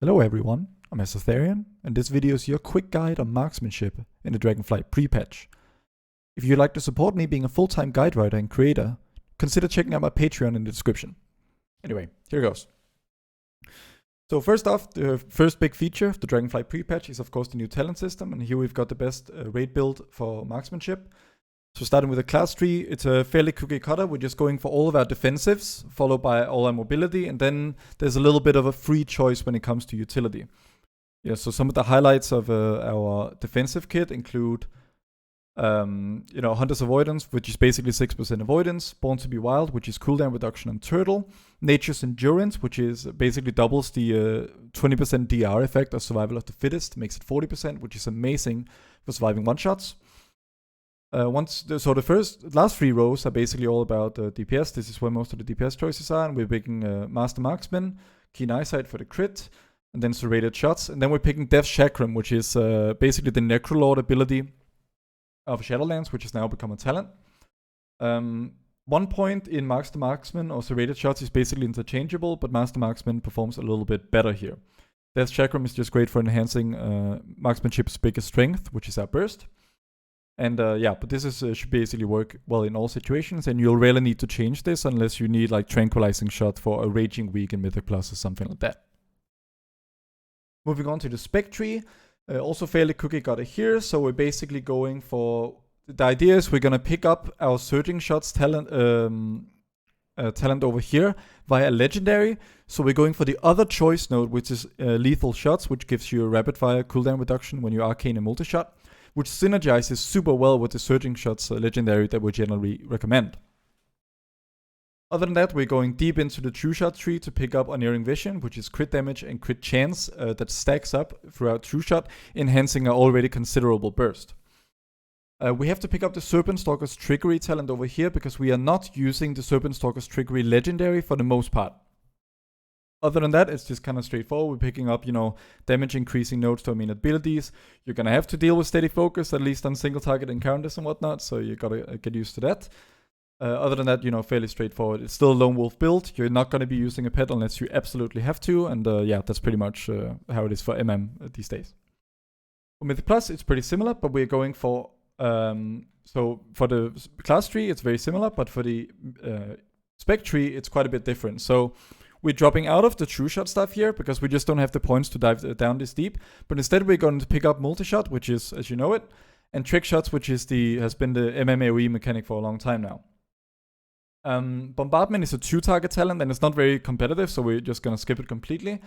Hello everyone, I'm Azortharion, and this video is your quick guide on marksmanship in the Dragonflight Prepatch. If you'd like to support me being a full-time guide writer and creator, consider checking out my Patreon in the description. Anyway, here goes. So first off, the first big feature of the Dragonflight Prepatch is of course the new talent system, and here we've got the best raid build for marksmanship. So starting with the class tree, it's a fairly cookie cutter. We're just going for all of our defensives, followed by all our mobility, and then there's a little bit of a free choice when it comes to utility. Yeah, so some of the highlights of our defensive kit include, Hunter's Avoidance, which is basically 6% avoidance, Born to be Wild, which is cooldown reduction on Turtle, Nature's Endurance, which is basically doubles the 20% DR effect of Survival of the Fittest, makes it 40%, which is amazing for surviving one-shots. The last three rows are basically all about DPS. This is where most of the DPS choices are, and we're picking Master Marksman, Keen Eyesight for the crit, and then serrated shots. And then we're picking Death's Chakram, which is basically the Necrolord ability of Shadowlands, which has now become a talent. 1 point in Master Marksman or serrated shots is basically interchangeable, but Master Marksman performs a little bit better here. Death's Chakram is just great for enhancing Marksmanship's biggest strength, which is our burst. And but this should basically work well in all situations, and you'll really need to change this unless you need like Tranquilizing Shot for a Raging Week in Mythic Plus or something like that. Moving on to the spec tree, also fairly cookie cutter here. So we're basically going for, the idea is we're gonna pick up our Surging Shots talent over here via Legendary. So we're going for the other choice node, which is Lethal Shots, which gives you a rapid fire cooldown reduction when you arcane a multi-shot, which synergizes super well with the Surging Shots legendary that we generally recommend. Other than that, we're going deep into the True Shot tree to pick up Unerring Vision, which is crit damage and crit chance that stacks up throughout True Shot, enhancing our already considerable burst. We have to pick up the Serpent Stalker's Trickery talent over here because we are not using the Serpent Stalker's Trickery legendary for the most part. Other than that, it's just kind of straightforward. We're picking up, damage increasing nodes to main abilities. You're going to have to deal with steady focus, at least on single target encounters and whatnot, so you got to get used to that. Other than that, fairly straightforward. It's still a lone wolf build. You're not going to be using a pet unless you absolutely have to, and that's pretty much how it is for MM these days. For Mythic Plus, it's pretty similar, but we're going for, so for the class tree, it's very similar, but for the spec tree, it's quite a bit different. So we're dropping out of the True Shot stuff here because we just don't have the points to dive down this deep. But instead we're going to pick up Multi-Shot, which is, as you know it, and Trick Shots, which is has been the MMAOE mechanic for a long time now. Bombardment is a 2-target talent and it's not very competitive, so we're just going to skip it completely.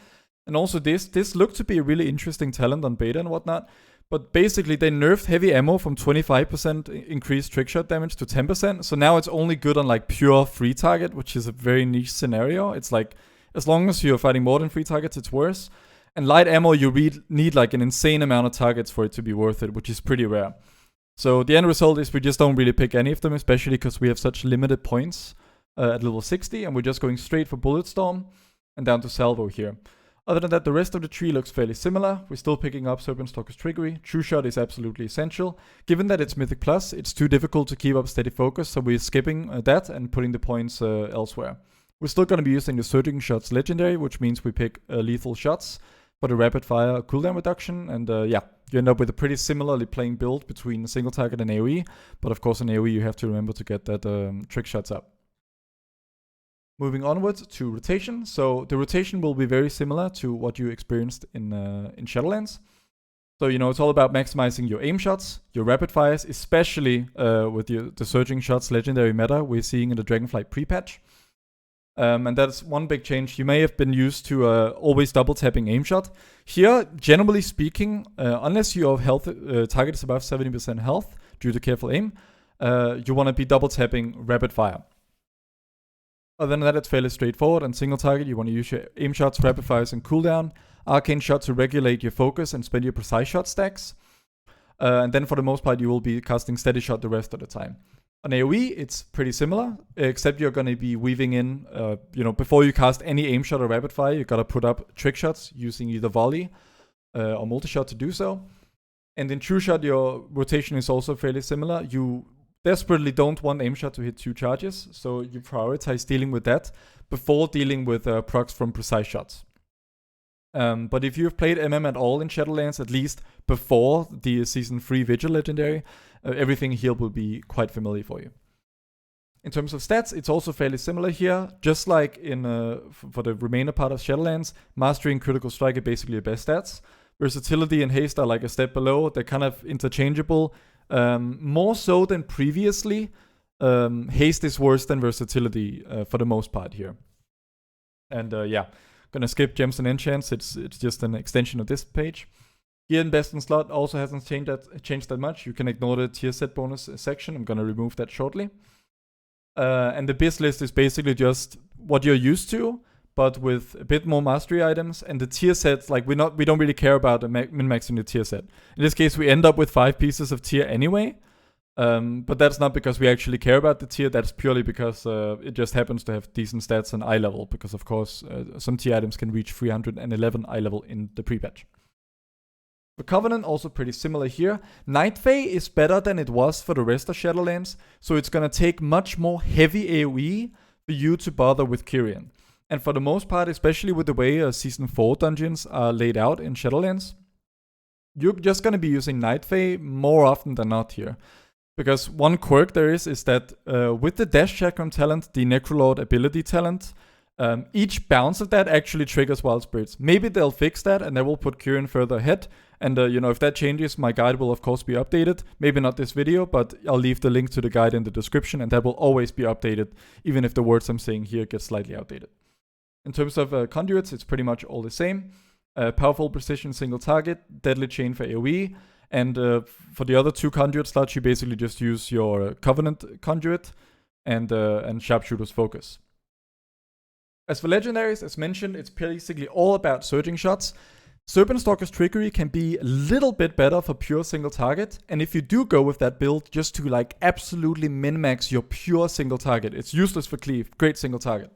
And also this looked to be a really interesting talent on beta and whatnot. But basically they nerfed heavy ammo from 25% increased trick shot damage to 10%. So now it's only good on like pure free target, which is a very niche scenario. It's like, as long as you're fighting more than 3 targets, it's worse. And light ammo, you need like an insane amount of targets for it to be worth it, which is pretty rare. So the end result is we just don't really pick any of them, especially because we have such limited points at level 60. And we're just going straight for Bulletstorm and down to Salvo here. Other than that, the rest of the tree looks fairly similar. We're still picking up Serpent Stalker's Trickery. True Shot is absolutely essential. Given that it's Mythic Plus, it's too difficult to keep up steady focus, so we're skipping that and putting the points elsewhere. We're still going to be using the Surging Shots Legendary, which means we pick Lethal Shots for the rapid fire cooldown reduction. And you end up with a pretty similarly playing build between single target and AoE. But of course in AoE you have to remember to get that Trick Shots up. Moving onwards to rotation. So the rotation will be very similar to what you experienced in Shadowlands. So, it's all about maximizing your aim shots, your rapid fires, especially with the Surging Shots legendary meta we're seeing in the Dragonflight Prepatch. And that's one big change. You may have been used to always double tapping aim shot. Here, generally speaking, unless your health target is above 70% health due to careful aim, you want to be double tapping rapid fire. Other than that, it's fairly straightforward. On single target, you want to use your aim shots, rapid fires, and cooldown. Arcane shot to regulate your focus and spend your precise shot stacks. And then for the most part, you will be casting steady shot the rest of the time. On AoE, it's pretty similar, except you're going to be weaving in, before you cast any aim shot or rapid fire, you got to put up trick shots using either volley or multi-shot to do so. And in True Shot, your rotation is also fairly similar. You desperately don't want aim shot to hit 2 charges, so you prioritize dealing with that before dealing with procs from precise shots. But if you've played MM at all in Shadowlands, at least before the Season 3 Vigil Legendary, everything here will be quite familiar for you. In terms of stats, it's also fairly similar here. Just like in for the remainder part of Shadowlands, Mastery and Critical Strike are basically your best stats. Versatility and Haste are like a step below. They're kind of interchangeable. More so than previously. Haste is worse than Versatility for the most part here. And yeah, gonna skip Gems and Enchants. It's just an extension of this page. Gear and Best in Slot also hasn't changed that much. You can ignore the tier set bonus section. I'm gonna remove that shortly. And the BiS list is basically just what you're used to, but with a bit more mastery items. And the tier sets, like we don't really care about min-maxing the tier set. In this case, we end up with 5 pieces of tier anyway. But that's not because we actually care about the tier. That's purely because it just happens to have decent stats and eye level. Because of course, some tier items can reach 311 eye level in the pre-patch. For Covenant, also pretty similar here. Night Fae is better than it was for the rest of Shadowlands, so it's gonna take much more heavy AoE for you to bother with Kyrian. And for the most part, especially with the way Season 4 dungeons are laid out in Shadowlands, you're just gonna be using Night Fae more often than not here. Because one quirk there is that with the Dash Chakram talent, the Necrolord ability talent, each bounce of that actually triggers Wild Spirits. Maybe they'll fix that and they will put Kyrian further ahead. And if that changes, my guide will of course be updated. Maybe not this video, but I'll leave the link to the guide in the description, and that will always be updated, even if the words I'm saying here get slightly outdated. In terms of conduits, it's pretty much all the same. Powerful Precision Single Target, Deadly Chain for AoE, and for the other 2 conduit slots, you basically just use your Covenant conduit and Sharpshooter's Focus. As for legendaries, as mentioned, it's basically all about surging shots. Serpent Stalker's Trickery can be a little bit better for pure single target, and if you do go with that build just to like absolutely min-max your pure single target, it's useless for cleave, great single target.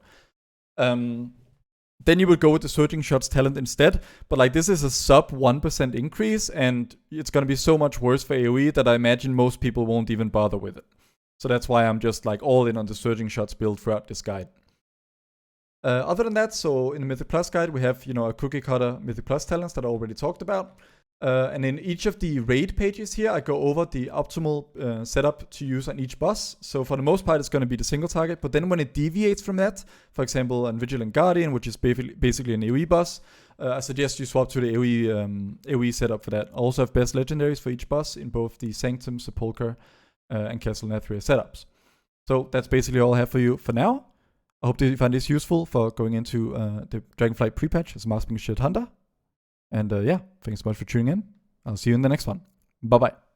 Then you would go with the Surging Shots talent instead, but like this is a sub 1% increase, and it's gonna be so much worse for AoE that I imagine most people won't even bother with it. So that's why I'm just like all in on the Surging Shots build throughout this guide. Other than that, so in the Mythic Plus guide, we have, a cookie cutter Mythic Plus talents that I already talked about. And in each of the raid pages here, I go over the optimal setup to use on each boss. So for the most part, it's going to be the single target. But then when it deviates from that, for example, on Vigilant Guardian, which is basically an AoE boss, I suggest you swap to the AoE setup for that. I also have best legendaries for each boss in both the Sanctum, Sepulchre, and Castle Nathria setups. So that's basically all I have for you for now. I hope that you find this useful for going into the Dragonflight pre-patch as a Marksmanship hunter. And yeah, thanks so much for tuning in. I'll see you in the next one. Bye-bye.